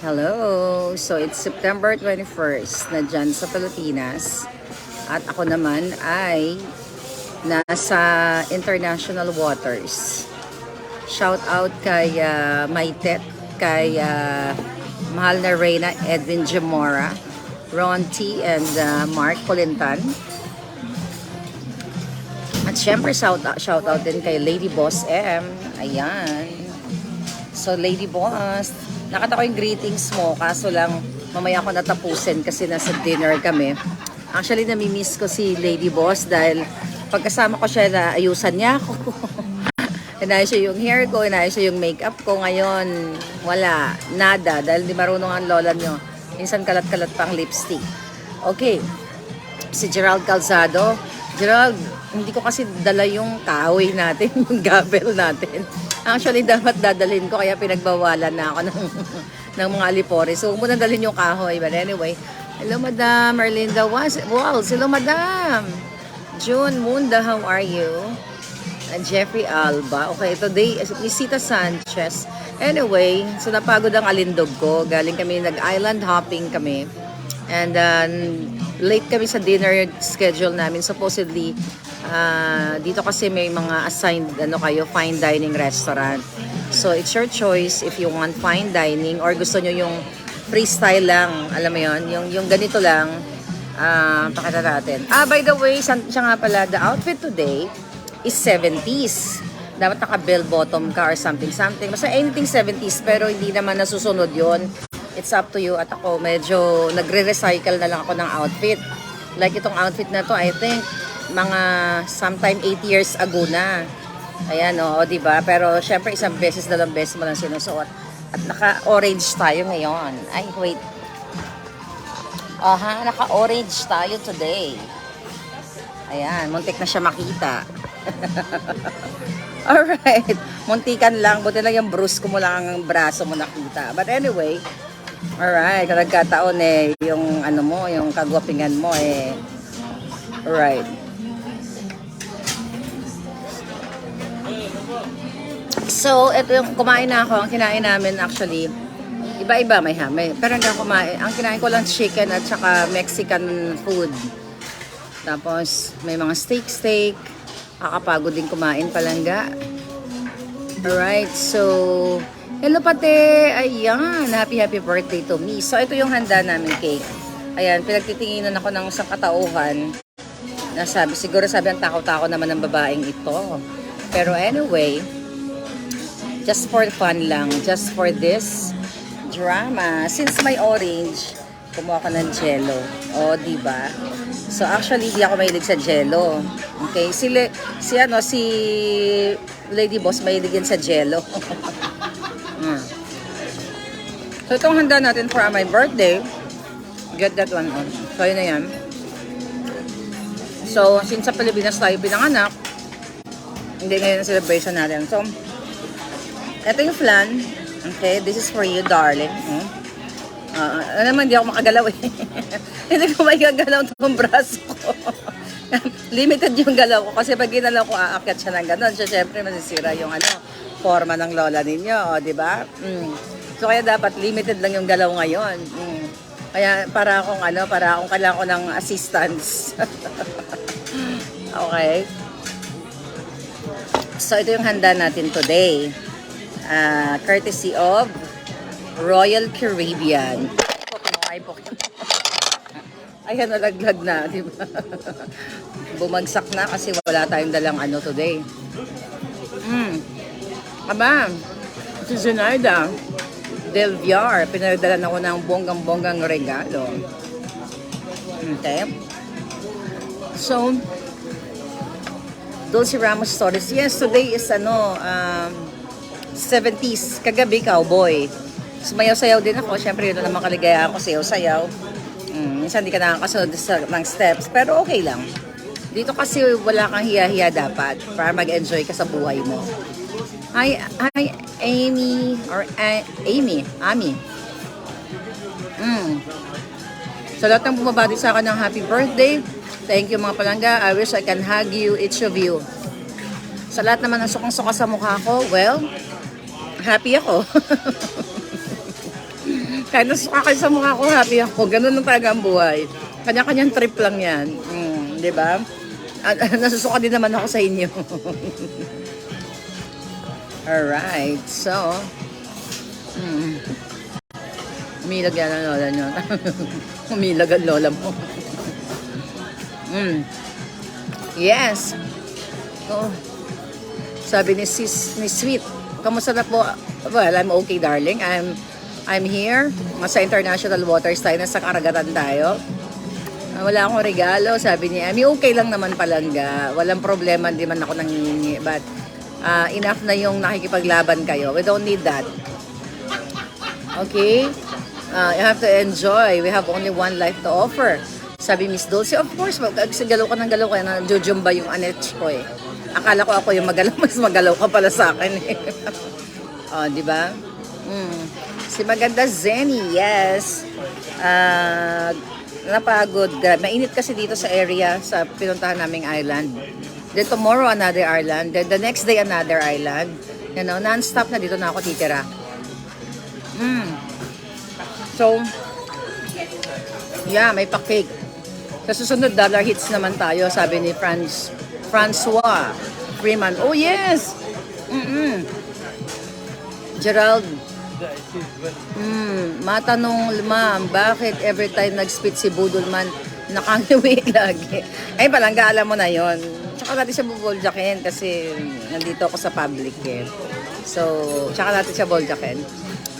Hello! So, it's September 21st na dyan sa Pilipinas. At ako naman ay nasa international waters. Shout out kay Maitet, kay mahal na Reyna Edwin Gemora, Ron T, and Mark Colintan. At syempre, shout out din kay Lady Boss M. Ayan. So, Lady Boss, nakita ko yung greetings mo, kaso lang mamaya ako natapusin kasi nasa dinner kami. Actually, namimiss ko si Lady Boss dahil pagkasama ko siya na ayusan niya ako. Inayos siya yung hair ko, inayos siya yung makeup ko. Ngayon, wala, nada, dahil di marunong ang lola niyo. Minsan kalat-kalat pang lipstick. Okay, si Gerald Calzado. Gerald, hindi ko kasi dala yung kahoy natin, yung gavel natin. Actually, dapat dadalhin ko, kaya pinagbawalan na ako ng mga alipore. So, muna dalhin yung kahoy. But anyway, hello, Madam Erlinda Walls. Hello, Madam. June Munda, how are you? And Jeffrey Alba. Okay, today, Isita Sanchez. Anyway, so napagod ang alindog ko. Galing kami, nag-island hopping kami. And late kami sa dinner schedule namin. Supposedly, dito kasi may mga assigned fine dining restaurant. So it's your choice if you want fine dining or gusto nyo yung freestyle lang. Alam mo yon, yung ganito lang. Pakita natin. By the way, siya nga pala, the outfit today is 70s. Dapat naka bell bottom ka or something. Basta anything 70s, pero hindi naman nasusunod yon. It's up to you. At ako, medyo nagre-recycle na lang ako ng outfit. Like itong outfit na to, I think, mga sometime 8 years ago na. Ayan, diba? Pero, syempre, isang beses, dalawang beses mo lang sinusuot. At naka-orange tayo ngayon. Ay, wait. Naka-orange tayo today. Ayan, muntik na siya makita. Alright. Muntikan lang. Buti lang yung bruise ko mo lang ang braso mo nakita. But anyway, alright, nagkataon yung yung kagwapingan mo alright. So, ito yung kumain na ako. Ang kinain namin actually, iba-iba may pero hanggang kumain. Ang kinain ko lang chicken at saka Mexican food. Tapos, may mga steak. Kakapagod din kumain palangga. Alright, so hello pate! Ayan, happy birthday to me. So, ito yung handa namin cake. Ayan, pinagtitinginan ako ng isang katauhan na siguro ang takaw-takaw naman ng babaeng ito. Pero anyway, just for fun lang, just for this drama. Since may orange, kumuha ko ng jello. Diba? So, actually, di ako mahilig sa jello. Okay? Si Lady Boss mahilig din sa jello. So, itong handa natin for my birthday. Get that one on. So, yun na yan. So, since sa Pilipinas tayo pinanganak, hindi ngayon ang celebration natin. So, ito yung flan. Okay? This is for you, darling. Naman, hindi ako makagalaw Hindi ko makagalaw itong braso ko. Limited yung galaw ko. Kasi pag ginalaw ko, aakyat siya ng gano'n. So, syempre, masisira yung forma ng lola ninyo. Di ba? So, kaya dapat limited lang yung galaw ngayon. Kaya para akong kailangan ko ng assistance. Okay. So, ito yung handa natin today. Courtesy of Royal Caribbean. Ayan, nalaglag na, di ba? Bumagsak na kasi wala tayong dalang today. Si Zenaida Del Villar, pinadalan ako ng bonggang-bonggang regalo. Okay. So, Dulce Ramos Stories. Yes, today is 70s. Kagabi, cowboy. Sumayaw-sayaw din ako. Siyempre, yun naman kaligaya ako, sayaw-sayaw. Minsan di ka nakakasunod ng steps. Pero okay lang. Dito kasi wala kang hiya-hiya dapat para mag-enjoy ka sa buhay mo. Hi, Amy. Ami. Sa lahat ng bumabati sa akin ng happy birthday, thank you mga palangga. I wish I can hug you, each of you. Sa lahat naman ng sukang-suka sa mukha ko, well, happy ako. Kahit nasuka kayo sa mukha ko, happy ako. Ganun lang talaga ang buhay. Kanya-kanyang trip lang yan. Di ba? At nasusuka din naman ako sa inyo. Alright, so, umilag yan ang lola nyo. Umilag ang lola mo. Yes. Oh. Sabi ni Sweet, kamusta na po? Well, I'm okay, darling. I'm here. Sa international waters tayo, nasa karagatan tayo. Wala akong regalo. Sabi niya, okay lang naman palangga. Walang problema, hindi man ako nangingi. But, enough na yung nakikipaglaban kayo. We don't need that. Okay? You have to enjoy. We have only one life to offer. Sabi Miss Dulce, of course, galaw ka ng galaw ka. Jujumba yung anets ko eh. Akala ko ako yung magalaw. Mas magalaw ka pala sa akin eh. Oh, di ba? Si Maganda Zenny, yes. Napagod. Mainit kasi dito sa area, sa pinuntahan naming island. Then tomorrow, another island. Then the next day, another island. You know, non-stop na dito na ako titira. So, yeah, may pa-cake. Sa susunod, dollar hits naman tayo, sabi ni Francois Freeman. Oh, yes! Gerald. Matanong, ma'am, bakit every time nag-spit si Budolman, nakangiwi lagi? Ay, palangga, alam mo na yon. Tsaka natin siya buboljakin kasi nandito ako sa public eh. So, tsaka natin siya boljakin.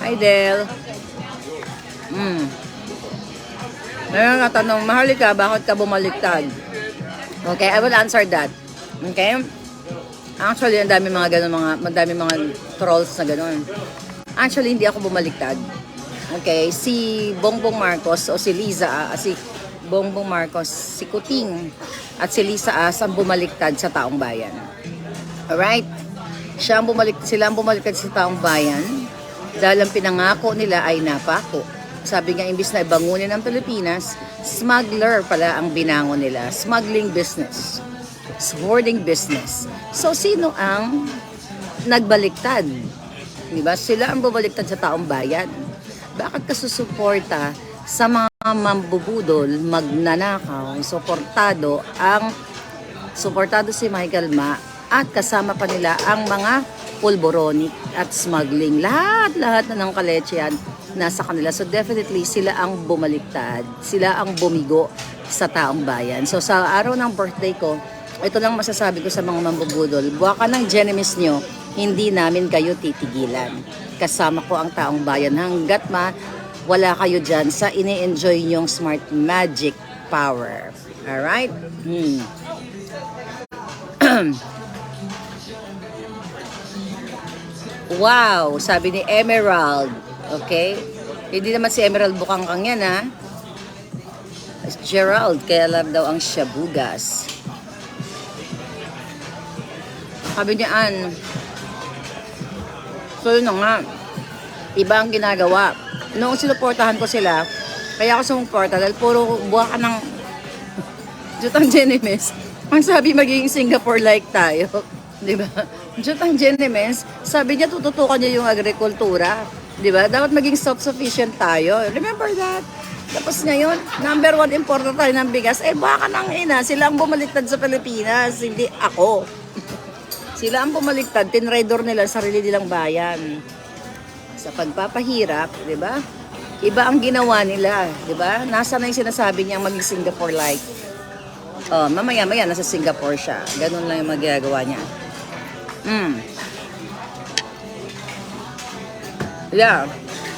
Hi, Del. Ngayon natanong, Maharlika, bakit ka bumaliktad? Okay, I will answer that. Okay? Actually, ang dami mga ganun, madami mga trolls na ganun. Actually, hindi ako bumaliktad. Okay, si Bongbong Marcos o si Liza, si Bongbong Marcos, si Kuting at si Liza As ang bumaliktad sa taong bayan. Alright? Sila ang bumaliktad sa taong bayan dahil ang pinangako nila ay napako. Sabi nga, imbis na ibangunin ang Pilipinas, smuggler pala ang binangon nila. Smuggling business. Hoarding business. So, sino ang nagbaliktad? Diba? Sila ang bumaliktad sa taong bayan. Bakit ka susuporta sa mga mambubudol, magnanakaw, suportado si Michael Ma at kasama pa nila ang mga pulboronic at smuggling. Lahat na ng kaleche yan nasa kanila. So definitely sila ang bumaliktad. Sila ang bumigo sa taong bayan. So sa araw ng birthday ko, ito lang masasabi ko sa mga mambubudol. Buwaka ng genemies nyo, hindi namin kayo titigilan. Kasama ko ang taong bayan hanggat wala kayo dyan sa ini-enjoy nyong smart magic power. Alright? Wow! Sabi ni Emerald. Okay? Hindi naman si Emerald Bukangkang yan, ha? Gerald, kaya love daw ang shabugas. Sabi niya, so yun nga, iba ang ginagawa. Noong sinuportahan ko sila, kaya ako sumuporta dahil puro buha ka ng Jutang Genemes. Ang sabi, magiging Singapore-like tayo. Diba? Jutang Genemes, sabi niya, tututukan niya yung agrikultura. Diba? Dapat maging self-sufficient tayo. Remember that? Tapos ngayon, number 1 importer tayo ng bigas. Baka nang ina, sila ang bumaliktad sa Pilipinas, hindi ako. Sila ang bumaliktad, tinraidor nila sarili nilang bayan. Sa pagpapahirap, di ba? Iba ang ginawa nila, di ba? Nasa na yung sinasabi niyang maging Singapore-like. Oh, mamaya-maya nasa Singapore siya. Ganun lang yung magagawa niya. Yeah.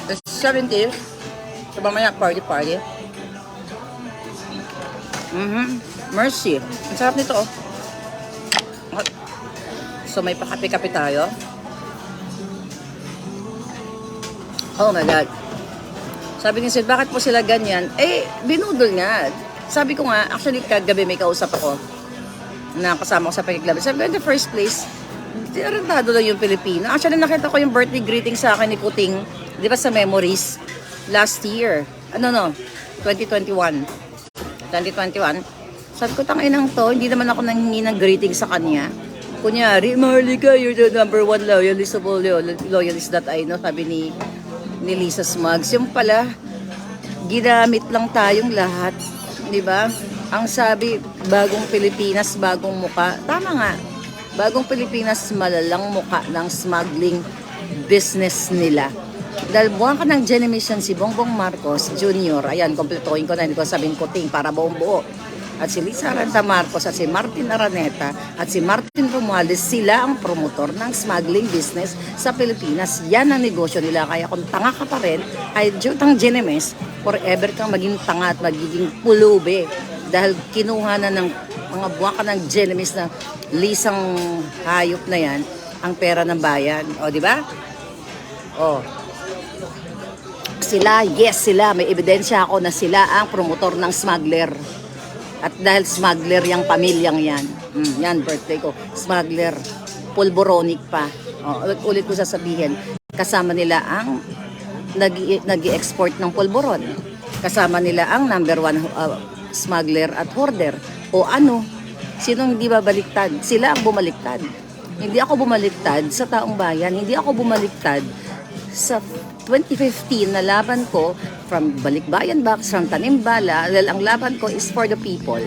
The 70s. So, mamaya party. Mercy. Ang sarap nito, oh. So, may pakape-kape tayo. Oh my God. Sabi ni Sid, bakit po sila ganyan? Binudol nga. Sabi ko nga, actually, kagabi may kausap ako na kasama ko sa pakiklabi. Sabi ko, in the first place, tinarantado lang yung Pilipino. Actually, nakita ko yung birthday greeting sa akin ni Kuting, di ba sa Memories, last year. 2021. Sabi ko, tanginang to, hindi naman ako nanghingi ng greeting sa kanya. Kunyari, Maharlika, you're the number 1 loyalist of all loyalists that I know, sabi ni ni Lisa Smugs. Yung pala, ginamit lang tayong lahat. Di ba? Ang sabi, bagong Pilipinas, bagong muka. Tama nga. Bagong Pilipinas, malalang muka ng smuggling business nila. Dahil buwan ka ng generation si Bongbong Marcos Jr. Ayan, kompletuhin ko na. Hindi ko sabihin kuting para buong buo. At si Lisa Aranta Marcos at si Martin Araneta at si Martin Romualdez, sila ang promotor ng smuggling business sa Pilipinas. Yan ang negosyo nila. Kaya kung tanga ka pa rin, ay jutang Genemes, forever kang maging tanga at magiging pulube. Dahil kinuha na ng mga buwan ka ng Genemes na lisang hayop na yan, ang pera ng bayan. O, di ba? O. Sila, yes sila. May ebidensya ako na sila ang promotor ng smuggler. At dahil smuggler yung pamilyang yan. Yan, birthday ko. Smuggler. Pulboronic pa. Ulit ko sasabihin. Kasama nila ang nag-i-export ng pulboron. Kasama nila ang number 1 smuggler at hoarder. O ano? Sinong hindi babaliktad? Sila ang bumaliktad. Hindi ako bumaliktad sa taong bayan. Hindi ako bumaliktad sa 2015 na laban ko from Balikbayan Box, from Tanimbala. Dahil ang laban ko is for the people,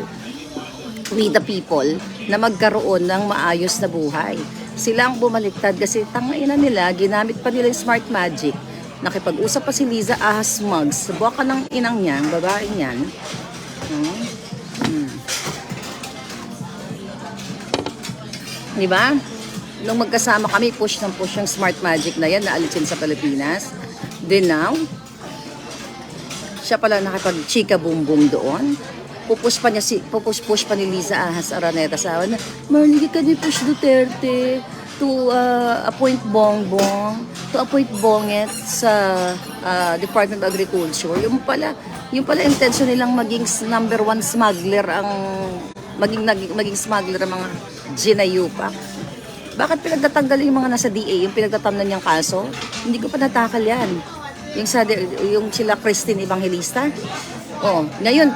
we the people, na magkaroon ng maayos na buhay. Sila ang bumaliktad kasi tangina nila, ginamit pa nila yung smart magic. Nakipag-usap pa si Liza Ahas Smugs. Buwa ka ng inang niyan, babae niyan. Diba? Nung magkasama kami, push ng push yung smart magic na yan, naalisin sa Pilipinas. Then now, siya pala nakipag-chika boom-boom doon. Pupush pa ni Liza Ahas Araneta sa akin na, Marley, can you push Duterte to appoint Bongbong, to appoint Bonget sa Department of Agriculture? Yung pala intention nilang maging number 1 smuggler ang maging smuggler ang mga ginayupa. Bakit pinagtatanggal yung mga nasa DA, yung pinagtatamnan niyang kaso? Hindi ko pa natakal yan. Yung sila Christine Evangelista. Ngayon,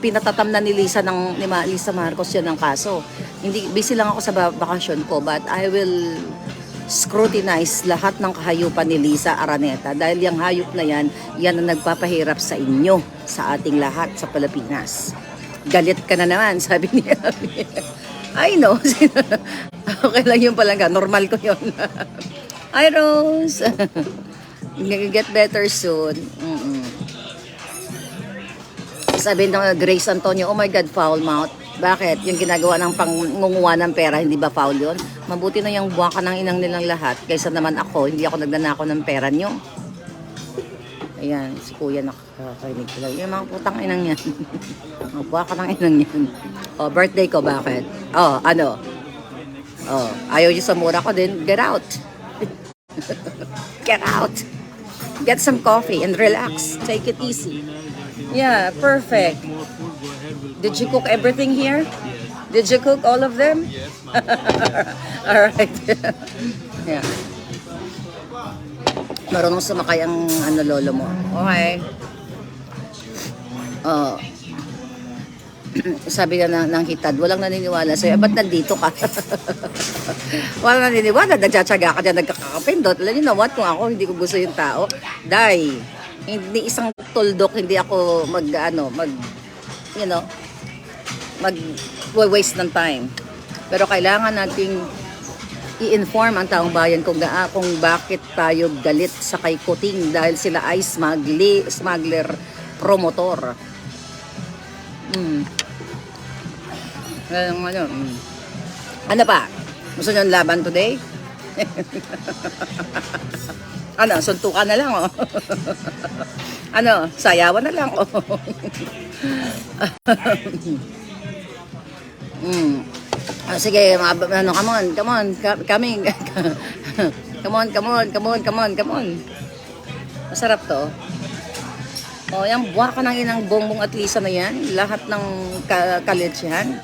pinatatamnan ni Lisa Marcos yan ng kaso. Busy lang ako sa bakasyon ko, but I will scrutinize lahat ng kahayupan ni Lisa Araneta. Dahil yung hayop na yan ang nagpapahirap sa inyo, sa ating lahat, sa Pilipinas. Galit ka na naman, sabi niya. I know. Okay lang yun pala ka. Normal ko yun. Hi, Rose. Get better soon. Sabi ng Grace Antonio, oh my God, foul mouth. Bakit? Yung ginagawa ng pangunguha ng pera, hindi ba foul yun? Mabuti na yung buwaka ng inang nilang lahat. Kaysa naman ako, hindi ako nagnanakaw ng pera nyo. Ayan, si Kuya nakakarinig ko lang. Yung mga putang inang yan. Mga buwaka ng inang yan. Birthday ko, bakit? Ano? Ayaw nyo sa mura ko din, get out. Get out. Get some coffee and relax. Take it easy. Yeah, perfect. Did you cook everything here? Did you cook all of them? Yes, ma'am. All right. Yeah. Marunong sumakay ang lolo mo. Okay. Sabi ka ng hitad, walang naniniwala sa'yo. Ba't nandito ka? Walang naniniwala. Nagtsatsaga ka dyan, nagkakapindot. Alam niyo na what? Kung ako, hindi ko gusto yung tao. Dahil, hindi isang tuldok, hindi ako waste ng time. Pero kailangan nating i-inform ang taong bayan kung bakit tayo galit sa kay Kuting dahil sila ay smuggler promotor. Ano pa? Gusto nyo laban today? Ano, suntukan na lang, oh. Ano, sayawan na lang, oh. Sige, come on, coming. Come on. Masarap to. Yung buwaka ng inang Bongbong at Lisa na yan, lahat ng kalitsyan,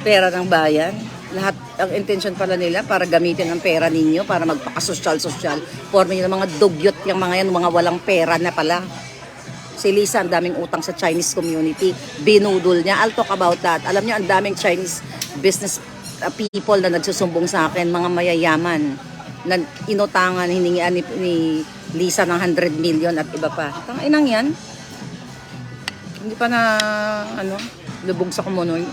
pera ng bayan, lahat ang intention pala nila para gamitin ang pera ninyo para magpakasosyal-sosyal. Formin yung mga dugyot, yung mga yan, mga walang pera na pala. Si Lisa, ang daming utang sa Chinese community. Binudol niya. I'll talk about that. Alam niyo, ang daming Chinese business people na nagsusumbong sa akin, mga mayayaman. na inutangan, hiningian ni Lisa ng 100 million at iba pa. Tanginang yan. Hindi pa na, lubog sa kumunoy.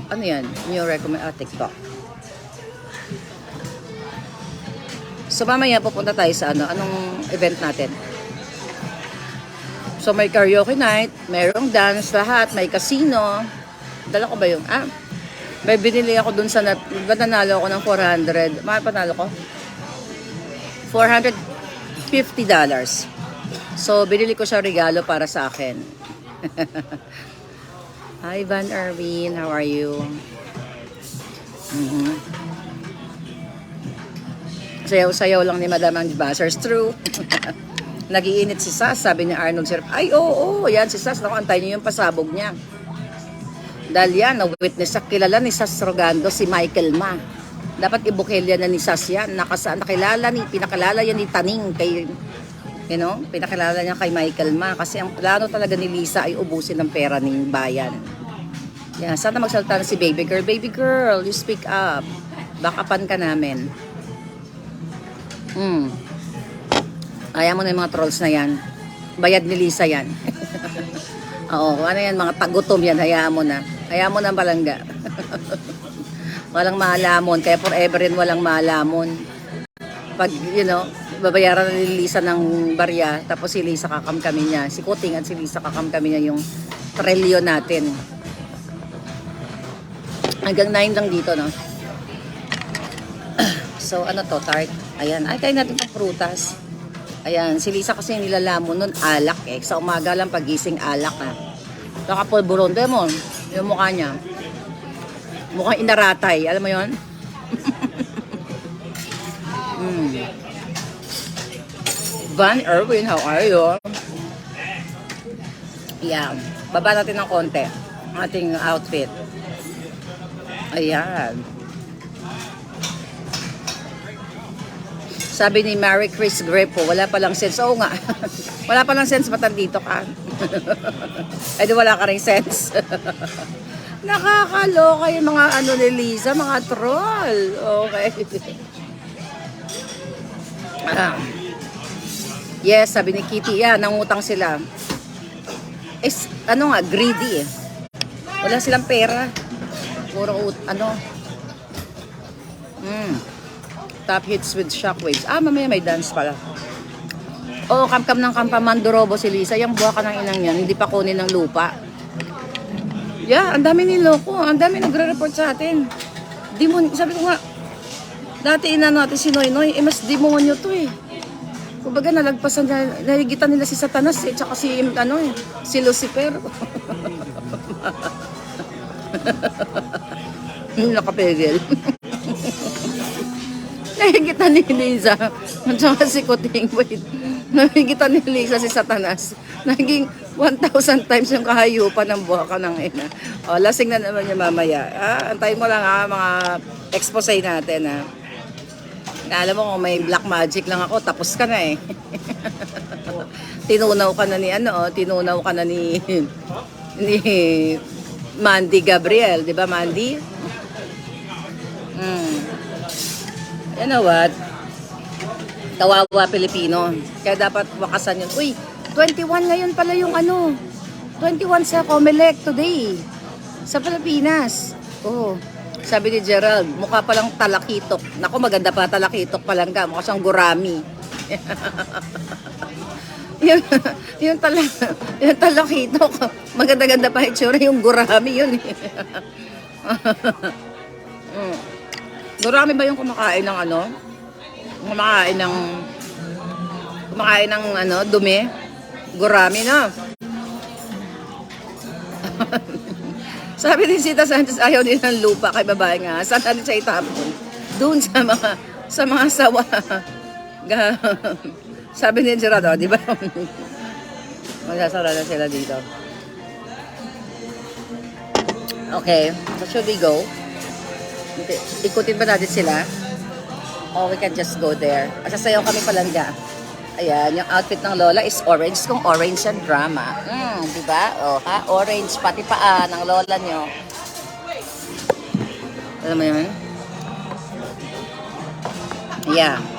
Ano yan? New recommend, TikTok. So mamaya pupunta tayo sa anong event natin. So may karaoke night, mayroong dance, lahat, may casino. Dala ko ba yung, may binili ako dun sa, diba nanalo ako ng 400, panalo ko? $450. So binili ko siya regalo para sa akin. Hi Van Erwin, how are you? Sayaw-sayaw lang ni Madam ang Bassers. True. Nagiinit si Sas, sabi ni Arnold Sir. Ay, oo, yan si Sas. Naku, antayin niyo yung pasabog niya. Dahil yan, na-witness sa kilala ni Sas Rogando, si Michael Ma. Dapat ibukhelya na ni Sas yan. Pinakilala yan ni Taning kay, pinakilala niya kay Michael Ma. Kasi ang plano talaga ni Lisa ay ubusin ng pera ng bayan. Yan, sana magsalita na si Baby Girl. Baby Girl, you speak up. Bakapan ka namin. Ayaw mo na yung mga trolls na yan. Bayad ni Lisa yan. Oo, ano yan, mga tagutom yan. Hayaan mo na. Hayaan mo na palangga. Walang maalamon. Kaya forever rin walang maalamon. Pag, babayaran na ni Lisa ng barya, tapos si Lisa kakamkami niya. Si Kuting at si Lisa kakamkami niya yung trilyon natin. Hanggang 9 lang dito, no? So, tart? Ayan. Ay, kain natin ng prutas. Ayan, si Lisa kasi nilalamon nun, alak eh. Sa umaga lang pagising alak Nakapulburon. Demo, yung mukha niya. Mukhang inaratay. Alam mo yun? Van Erwin, how are you? Yeah. Baba natin ng konti. Ating outfit. Ayan. Sabi ni Mary Chris Grepo, wala palang sense. Oo nga. Wala palang sense, ba't nandito ka? Ay, di wala ka rin sense. Nakakaloka yung mga ni Lisa, mga troll. Okay. Yes, sabi ni Kitty, nangutang sila. Greedy eh. Wala silang pera. Puro, top hits with shockwaves. Mamaya may dance pala. Oo, kamkam ng Mandorobo si Lisa. Yung buha ka ng inang yan, hindi pa kunin ng lupa. Yeah, ang dami niloko. Ang dami nagre-report sa atin. Sabi ko nga, dati natin si Noy Noy, mas demonyo to eh. Kumbaga nalagpasan, nahigitan nila si Satanas eh, tsaka si Lucifer. Nakapegel. Nahigitan ni Lisa at saka si Kuting. Wait. Nahigitan ni Lisa si Satanas. Naging 1,000 times yung kahayupan ng buha ka ng ina. Lasing na naman yung mamaya. Antayin mo lang mga expose natin Alam mo kung may black magic lang ako, tapos ka na eh. Tinunaw ka na ni Mandy Gabriel, di ba Mandy? You know what? Kawawa Pilipino. Kaya dapat wakasan yun. Uy, 21 ngayon pala yung 21 sa Comelec today. Sa Pilipinas. Sabi ni Gerald, mukha palang talakitok. Naku, maganda pa talakitok palang ka. Mukha siyang gurami. yung talakitok. Maganda-ganda pa itsura yung gurami yun. Gurami ba yung kumakain ng kumakain ng dumi? Gurami na. Sabi ni Sita Sanchez, ayaw din ng lupa kay babae nga. Saan natin siya itapon? Doon sa mga sawa. Sabi ni Gerardo, di ba? Magsasara na sila dito. Okay, so should we go? Ikutin ba natin sila? Or we can just go there? Sasayaw kami palangga. Ayan, yung outfit ng lola is orange. Kung orange and drama. Di ba? O, ha? Orange, pati paa ng lola nyo. Alam mo yun? Yeah.